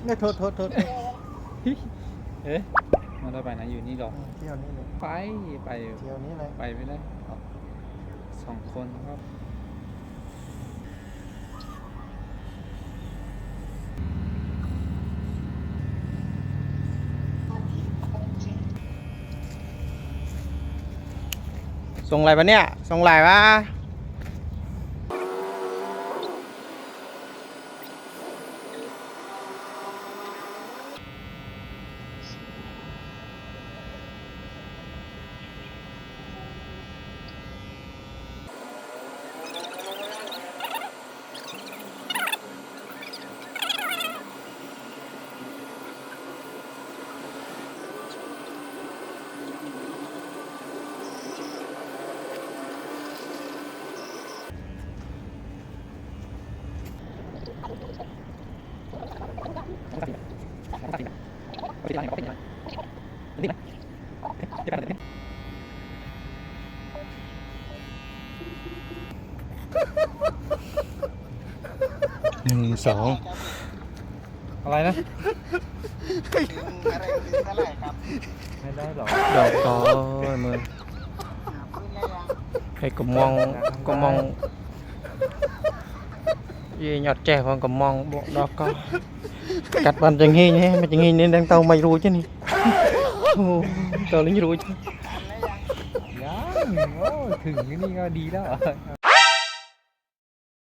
เนี่ยโทษเอ๊ะมันเราไปไหนอยู่นี่หรอเที่ยวนี้เลยไปเที่ยวนี้เลยไปไม่ได้สองคนครับส่งอะไรปะเนี่ยส่งอะไรวะ1 2อะไรนะอะไรถึงเท่าไหร่ครับ ไม่ได้หรอ ดอกตอมือ พึ่งได้ยัง ให้ก็มองยี่หยอดแจ่ของก็มองบอกดอกก็กัดบันจังงี้nhé màจังงี้nên đang tao mày rồi chứ nè tao lính rồi chứ ยังโอ้ถึงนี่ก็ดีแล้ว